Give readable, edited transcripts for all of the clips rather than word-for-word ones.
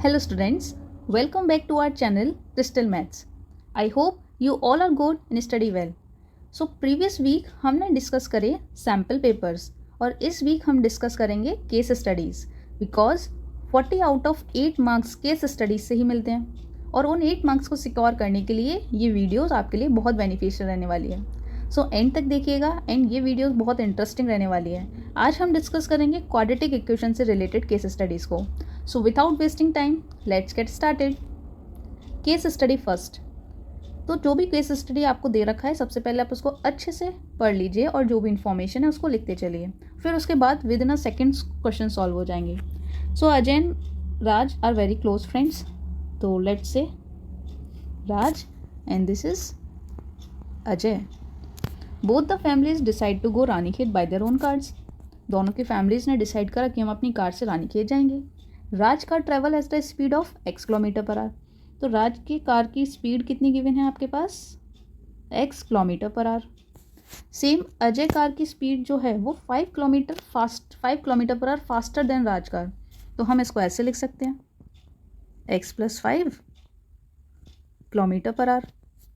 Hello students, welcome back to our channel Crystal Maths. I hope you all are good and study well. So previous week हमने discuss करे sample papers और इस week हम discuss करेंगे case studies because 40 out of 8 marks case studies से ही मिलते हैं और उन 8 मार्क्स को सिक्योर करने के लिए ये वीडियोस आपके लिए बहुत बेनिफिशियल रहने वाली है. सो एंड तक देखिएगा एंड ये वीडियोस बहुत इंटरेस्टिंग रहने वाली है. आज हम डिस्कस करेंगे क्वाड्रेटिक इक्वेशन से रिलेटेड केस स्टडीज़ को. So without wasting time let's get started. Case study first. तो जो भी केस स्टडी आपको दे रखा है सबसे पहले आप उसको अच्छे से पढ़ लीजिए और जो भी इन्फॉर्मेशन है उसको लिखते चलिए. फिर उसके बाद within a second question solve हो जाएंगे. So Ajay and Raj are very close friends. तो let's say Raj and this is Ajay. Both the families decide to go Ranikhet by their own cars. दोनों की फैमिलीज ने डिसाइड करा कि हम अपनी कार से रानीखेत जाएंगे. Raj car travel at the speed of x kilometre per hour. तो राज की कार की स्पीड कितनी गिवन है आपके पास? x kilometre per hour. Same Ajay car की स्पीड जो है वो 5 kilometre per hour faster than Raj car. तो हम इसको ऐसे लिख सकते हैं x + 5 kilometre per hour.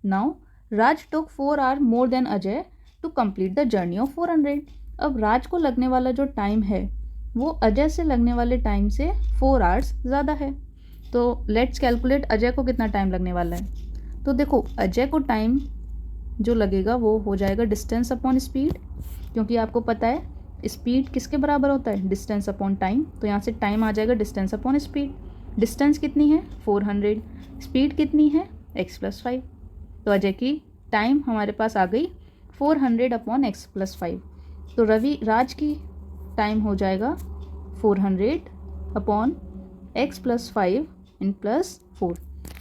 Now Raj took 4 hour more than Ajay to complete the journey of 400. अब राज को लगने वाला जो टाइम है वो अजय से लगने वाले टाइम से 4 आवर्स ज़्यादा है. तो लेट्स कैलकुलेट अजय को कितना टाइम लगने वाला है. तो देखो अजय को टाइम जो लगेगा वो हो जाएगा डिस्टेंस अपॉन स्पीड, क्योंकि आपको पता है स्पीड किसके बराबर होता है? Distance upon time. तो यहाँ से टाइम आ जाएगा डिस्टेंस अपॉन स्पीड. डिस्टेंस कितनी है? 400. स्पीड कितनी है? x + 5. तो अजय की टाइम हमारे पास आ गई 400 अपॉन x + 5. तो राज की टाइम हो जाएगा 400 अपॉन x + 5 + 4.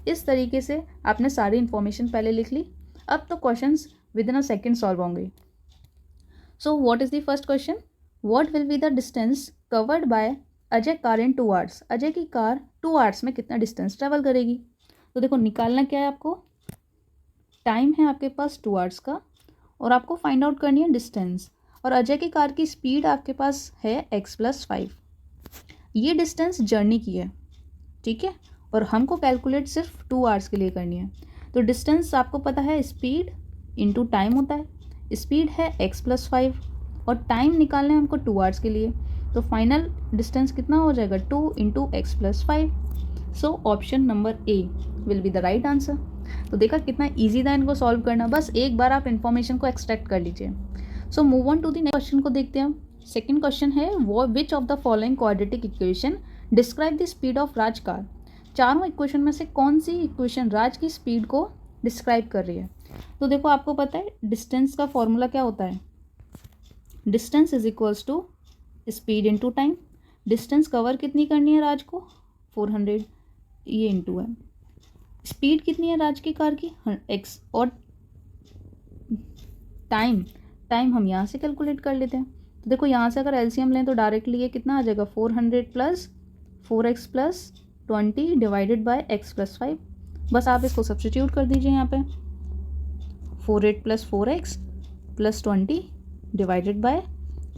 इस तरीके से आपने सारी इन्फॉर्मेशन पहले लिख ली. अब तो questions within a second solve होंगे. So what is the first question? What will be the distance covered by Ajay car in 2 hours. Ajay की कार 2 आवर्स में कितना डिस्टेंस ट्रेवल करेगी? तो देखो निकालना क्या है आपको? टाइम है आपके पास 2 आवर्स का और आपको फाइंड आउट करनी है डिस्टेंस. और अजय की कार की स्पीड आपके पास है x + 5. ये डिस्टेंस जर्नी की है, ठीक है, और हमको कैलकुलेट सिर्फ 2 आवर्स के लिए करनी है. तो डिस्टेंस आपको पता है स्पीड इनटू टाइम होता है. स्पीड है x + 5 और टाइम निकालना है हमको 2 आवर्स के लिए. तो फाइनल डिस्टेंस कितना हो जाएगा? 2 × x + 5. So option number A will be the right answer. तो देखा कितना ईजी था इनको सॉल्व करना. बस एक बार आप इन्फॉर्मेशन को एक्सट्रैक्ट कर लीजिए. So move on to the next question को देखते हैं हम. सेकेंड क्वेश्चन है which of the following quadratic equation describe the speed of Raj car. चारों इक्वेशन में से कौन सी इक्वेशन राज की स्पीड को डिस्क्राइब कर रही है? तो देखो आपको पता है डिस्टेंस का फॉर्मूला क्या होता है? Distance is equals to speed into time. Distance cover कितनी करनी है राज को? 400. ये इनटू है. स्पीड कितनी है राज की कार की? x. और टाइम हम यहाँ से कैलकुलेट कर लेते हैं. तो देखो यहाँ से अगर एलसीएम लें तो डायरेक्टली ये कितना आ जाएगा? 400 + 4x + 20 डिवाइडेड बाय x + 5. बस आप इसको सब्स्टिट्यूट कर दीजिए यहाँ पे. 48 + 4x + 20 डिवाइडेड बाय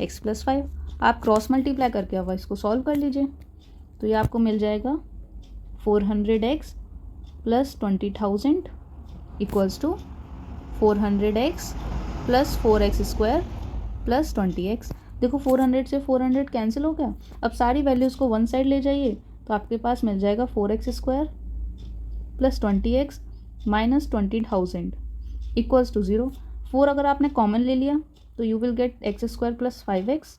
x + 5. आप क्रॉस मल्टीप्लाई करके अब इसको सॉल्व कर लीजिए. तो ये आपको मिल जाएगा 400x + 20,000 equals to 400x + 4x² + 20x. देखो 400 से 400 कैंसिल हो गया. अब सारी वैल्यूज़ को वन साइड ले जाइए तो आपके पास मिल जाएगा 4x² + 20x - 20,000 इक्वल्स टू 0. 4 अगर आपने कॉमन ले लिया तो you will get x² + 5x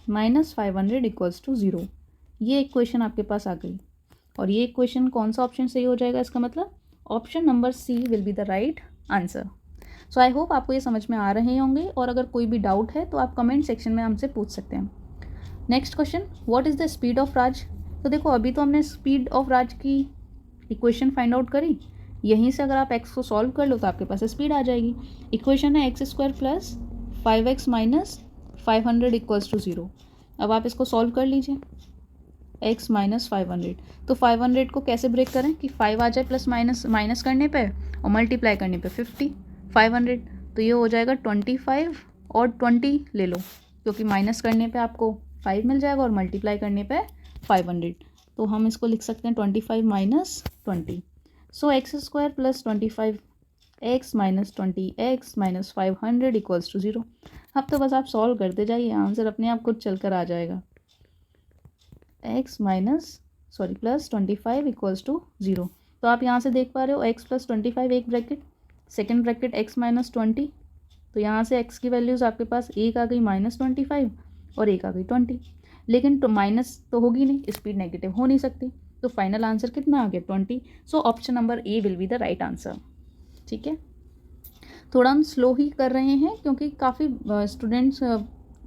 - 500 equals to 0. ये इक्वेशन आपके पास आ गई. और ये इक्वेशन कौन सा ऑप्शन सही हो जाएगा? इसका मतलब option number C will be the right answer. So I hope आपको ये समझ में आ रहे होंगे और अगर कोई भी डाउट है तो आप कमेंट सेक्शन में हमसे पूछ सकते हैं. Next question, what is the speed of Raj. तो देखो अभी तो हमने स्पीड ऑफ राज की इक्वेशन फाइंड आउट करी. यहीं से अगर आप x को सॉल्व कर लो तो आपके पास स्पीड आ जाएगी. इक्वेशन है x² + 5x - 500 इक्वल्स टू 0. अब आप इसको सॉल्व कर लीजिए. x - 500. तो 500 को कैसे ब्रेक करें कि 5 आ जाए प्लस माइनस करने पे और मल्टीप्लाई करने पे 50. 500 तो ये हो जाएगा 25 और 20 ले लो, क्योंकि माइनस करने पे आपको 5 मिल जाएगा और मल्टीप्लाई करने पे 500. तो हम इसको लिख सकते हैं 25 minus 20. So x square plus 25 x minus 20 x minus 500 equals to 0. अब तो बस आप सॉल्व करते जाइए, आंसर अपने आप खुद चल कर आ जाएगा. Plus 25 equals to 0. तो आप यहाँ से देख पा रहे हो x प्लस 25 एक bracket, second bracket x minus 20. तो यहाँ से x की वैल्यूज़ आपके पास एक आ गई -25 और एक आ गई 20. लेकिन तो माइनस तो होगी नहीं, स्पीड नेगेटिव हो नहीं सकती. तो फाइनल आंसर कितना आ गया 20. सो option number A will be the right answer. ठीक है, थोड़ा हम स्लो ही कर रहे हैं क्योंकि काफ़ी स्टूडेंट्स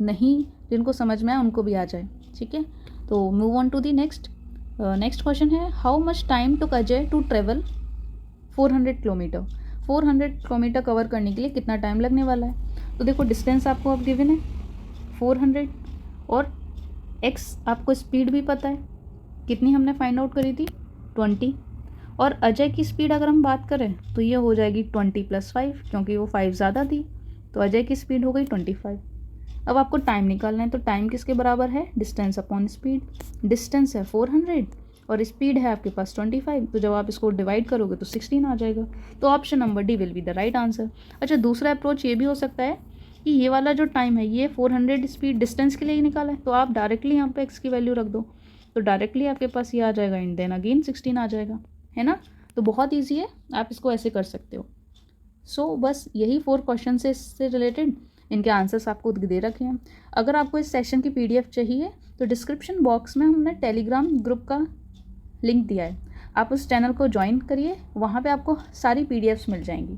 नहीं जिनको समझ में आए उनको भी आ जाए. ठीक है, तो move on to the next. Next question है how much time took Ajay to travel 400 kilometre. 400 kilometre cover करने के लिए कितना टाइम लगने वाला है. तो देखो डिस्टेंस आपको अब गिवन है 400 और x आपको स्पीड भी पता है कितनी हमने फाइंड आउट करी थी 20. और अजय की स्पीड अगर हम बात करें तो ये हो जाएगी 20 + 5 क्योंकि वो 5 ज़्यादा थी. तो अजय की स्पीड हो गई 25. अब आपको टाइम निकालना है, तो टाइम किसके बराबर है डिस्टेंस अपॉन स्पीड. डिस्टेंस है 400 और स्पीड है आपके पास 25. तो जब आप इसको डिवाइड करोगे तो 16 आ जाएगा. तो option number D will be the right answer. अच्छा, दूसरा अप्रोच ये भी हो सकता है कि ये वाला जो टाइम है ये 400 स्पीड डिस्टेंस के लिए ही निकाला है, तो आप डायरेक्टली यहाँ पे x की वैल्यू रख दो तो डायरेक्टली आपके पास ये आ जाएगा एंड देन अगेन 16 आ जाएगा, है ना. तो बहुत ईजी है, आप इसको ऐसे कर सकते हो. सो बस यही 4 क्वेश्चन से इससे रिलेटेड इनके आंसर्स आपको दे रखे हैं. अगर आपको इस सेशन की PDF चाहिए तो डिस्क्रिप्शन बॉक्स में हमने टेलीग्राम ग्रुप का लिंक दिया है, आप उस चैनल को ज्वाइन करिए, वहाँ पे आपको सारी PDFs मिल जाएंगी.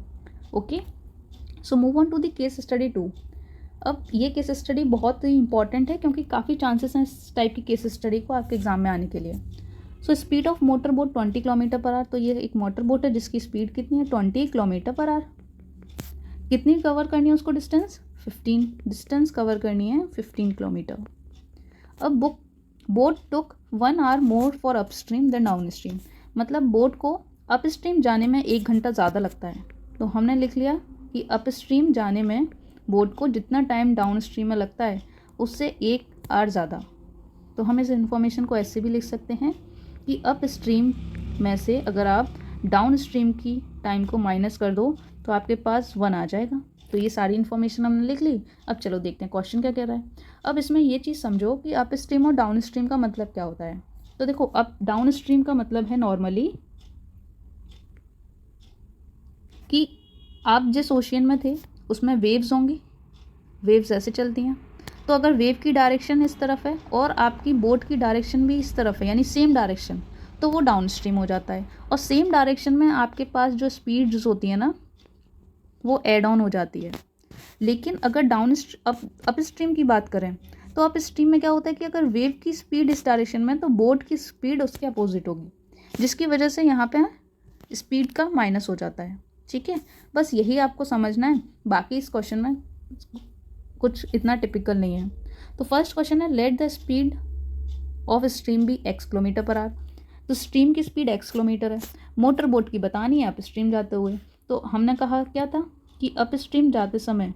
Okay, so move on to the case study 2. अब ये केस स्टडी बहुत ही इंपॉर्टेंट है क्योंकि काफ़ी चांसेस हैं इस टाइप की केस स्टडी को आपके एग्जाम में आने के लिए. So speed of motor boat 20 km/h. तो ये एक मोटर बोट है जिसकी स्पीड कितनी है 20 km/h. कितनी कवर करनी है उसको डिस्टेंस 15. डिस्टेंस कवर करनी है 15 किलोमीटर. अब boat took 1 hour more for upstream than downstream. मतलब बोट को अपस्ट्रीम जाने में 1 घंटा ज़्यादा लगता है. तो हमने लिख लिया कि अपस्ट्रीम जाने में बोट को जितना टाइम डाउन स्ट्रीम में लगता है उससे 1 hour ज़्यादा. तो हम इस इन्फॉर्मेशन को ऐसे भी लिख सकते हैं कि अप स्ट्रीम में से अगर आप डाउन स्ट्रीम की टाइम को माइनस कर दो तो आपके पास 1 आ जाएगा. तो ये सारी इन्फॉर्मेशन हमने लिख ली. अब चलो देखते हैं क्वेश्चन क्या कह रहा है. अब इसमें ये चीज़ समझो कि अप स्ट्रीम और डाउन स्ट्रीम का मतलब क्या होता है. तो देखो अप डाउन स्ट्रीम का मतलब है नॉर्मली कि आप जिस ओशियन में थे उसमें वेव्स होंगी, वेव्स ऐसे चलती हैं. तो अगर वेव की डायरेक्शन इस तरफ है और आपकी बोट की डायरेक्शन भी इस तरफ है यानी सेम डायरेक्शन, तो वो डाउन स्ट्रीम हो जाता है. और सेम डायरेक्शन में आपके पास जो स्पीड्स होती है ना वो एड ऑन हो जाती है. लेकिन अगर अप स्ट्रीम की बात करें तो अप स्ट्रीम में क्या होता है कि अगर वेव की स्पीड इस डायरेक्शन में तो बोट की स्पीड उसके अपोजिट होगी, जिसकी वजह से यहाँ पे स्पीड का माइनस हो जाता है. ठीक है, बस यही आपको समझना है. बाकी इस क्वेश्चन में कुछ इतना टिपिकल नहीं है. तो फर्स्ट क्वेश्चन है let the speed of stream be x km/h. तो स्ट्रीम की स्पीड x किलोमीटर है, मोटर बोट की बतानी है अप स्ट्रीम जाते हुए. तो हमने कहा क्या था कि अप स्ट्रीम जाते समय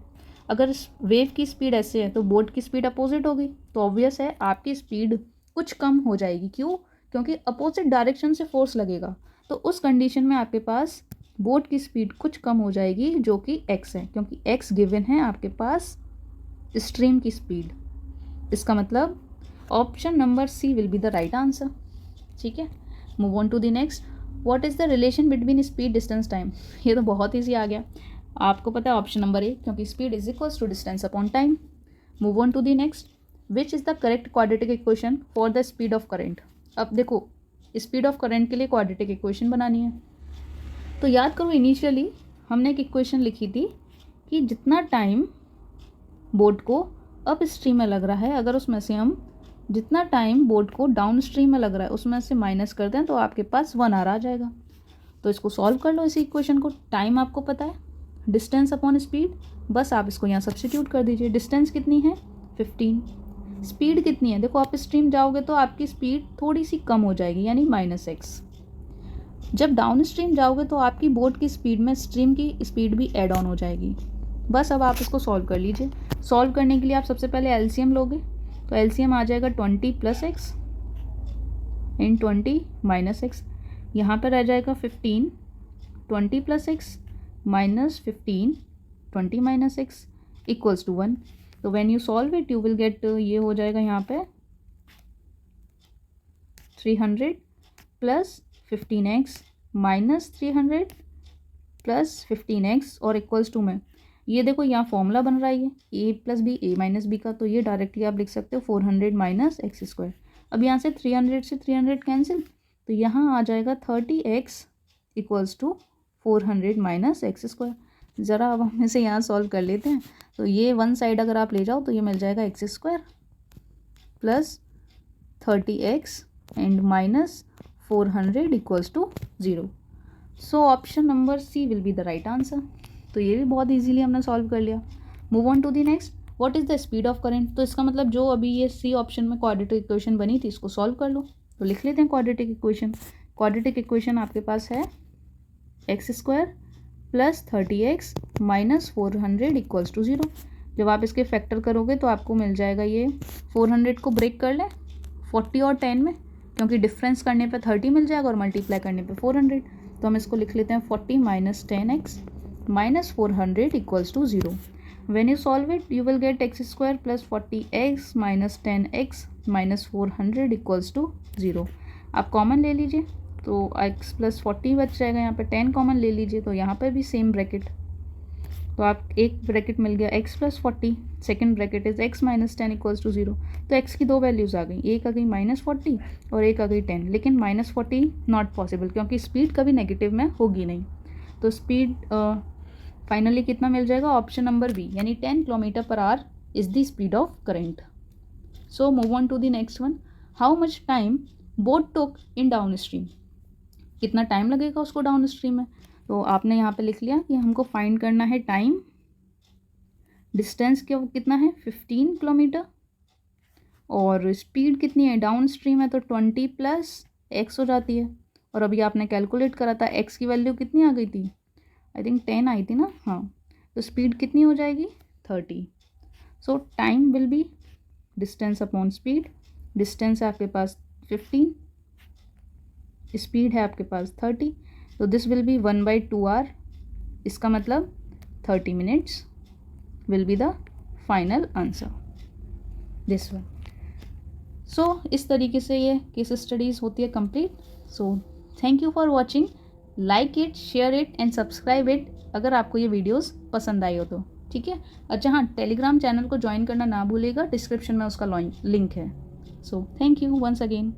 अगर वेव की स्पीड ऐसे है तो बोट की स्पीड अपोजिट होगी. तो ऑब्वियस है आपकी स्पीड कुछ कम हो जाएगी. क्यों? क्योंकि अपोजिट डायरेक्शन से फोर्स लगेगा. तो उस कंडीशन में आपके पास बोट की स्पीड कुछ कम हो जाएगी जो कि x है, क्योंकि x गिवन है आपके पास स्ट्रीम की स्पीड. इसका मतलब option number C will be the right answer. ठीक है, move on to the next. What is the relation between speed distance time. ये तो बहुत ईजी आ गया, आपको पता है ऑप्शन नंबर ए, क्योंकि speed is equals to distance upon time. Move on to the next. Which is the correct quadratic equation for the speed of current. अब देखो स्पीड ऑफ करंट के लिए क्वाड्रेटिक इक्वेशन बनानी है. तो याद करो इनिशियली हमने एक इक्वेशन लिखी थी कि जितना टाइम बोट को अप स्ट्रीम में लग रहा है अगर उसमें से हम जितना टाइम बोट को डाउन स्ट्रीम में लग रहा है उसमें से माइनस कर दें तो आपके पास 1 hour आ जाएगा. तो इसको सॉल्व कर लो इसी इक्वेशन को. टाइम आपको पता है, डिस्टेंस अपॉन स्पीड, बस आप इसको यहाँ सब्स्टिट्यूट कर दीजिए. डिस्टेंस कितनी है 15. स्पीड कितनी है, देखो आप स्ट्रीम जाओगे तो आपकी स्पीड थोड़ी सी कम हो जाएगी यानी -x. जब डाउन स्ट्रीम जाओगे तो आपकी बोट की स्पीड में स्ट्रीम की स्पीड भी एड ऑन हो जाएगी. बस अब आप इसको सॉल्व कर लीजिए. सॉल्व करने के लिए आप सबसे पहले एलसीएम लोगे, तो एलसीएम आ जाएगा 20 + x इन 20 माइनस एक्स, यहाँ पर रह जाएगा 15, 20 plus x minus 15, 20 minus x equals to 1। तो when you solve it you will get, ये हो जाएगा यहाँ पे 300 plus 15x minus 300 plus 15x और इक्वल्स टू में, ये देखो यहाँ फॉर्मूला बन रहा है ये a plus B A minus B का, तो ये डायरेक्टली आप लिख सकते हो 400 माइनस एक्स स्क्वायर। अब यहाँ से 300 से 300 कैंसिल, तो यहाँ आ जाएगा 30x equals to 400 minus x square. ज़रा अब हम इसे यहाँ सॉल्व कर लेते हैं। तो ये वन साइड अगर आप ले जाओ तो ये मिल जाएगा x square plus 30x and minus 400 equals to 0। So option number C will be the right answer. तो ये भी बहुत इजीली हमने सॉल्व कर लिया। Move on to the next, what is the speed of current. तो इसका मतलब जो अभी ये सी ऑप्शन में क्वाड्रेटिक इक्वेशन बनी थी इसको सॉल्व कर लो। तो लिख लेते हैं क्वाड्रेटिक इक्वेशन। क्वाड्रेटिक इक्वेशन आपके पास है x square plus 30x minus 400 equals to 0। जब आप इसके फैक्टर करोगे तो आपको मिल जाएगा ये 400 को ब्रेक कर लें 40 और 10 में, क्योंकि डिफरेंस करने पे 30 मिल जाएगा और मल्टीप्लाई करने पे 400। तो हम इसको लिख लेते हैं 40 minus 10x minus 400 equals to 0। When you solve it you will get x square plus 40x minus 10x minus 400 equals to 0। आप कॉमन ले लीजिए तो x प्लस 40 बच जाएगा, यहाँ पे 10 कॉमन ले लीजिए तो यहाँ पर भी सेम ब्रैकेट, तो आप एक ब्रैकेट मिल गया x plus 40, second bracket is x minus 10 equals to 0। तो x की दो वैल्यूज़ आ गई, एक आ गई -40 और एक आ गई 10, लेकिन -40 नॉट पॉसिबल क्योंकि स्पीड कभी नेगेटिव में होगी नहीं। तो स्पीड फाइनली कितना मिल जाएगा, ऑप्शन नंबर बी यानी 10 km/h is the speed of current. So move on to the next one, how much time boat took in downstream. कितना टाइम लगेगा उसको डाउन स्ट्रीम में। तो आपने यहाँ पे लिख लिया कि हमको फाइंड करना है टाइम, डिस्टेंस कितना है 15 किलोमीटर और स्पीड कितनी है डाउन स्ट्रीम है तो 20 प्लस एक्स हो जाती है। और अभी आपने कैलकुलेट करा था एक्स की वैल्यू कितनी आ गई थी, आई थिंक 10 आई थी ना, हाँ। तो स्पीड कितनी हो जाएगी 30। सो time will be distance upon speed. Distance है आपके पास 15, स्पीड है आपके पास 30, तो दिस विल बी 1/2 आवर। इसका मतलब 30 minutes will be the final answer, this one. So इस तरीके से ये केस स्टडीज़ होती है complete. So thank you for watching, like it, share it and subscribe it अगर आपको ये वीडियोस पसंद आई हो तो, ठीक है। अच्छा हाँ, टेलीग्राम चैनल को ज्वाइन करना ना भूलिएगा, डिस्क्रिप्शन में उसका लिंक है। So thank you once again.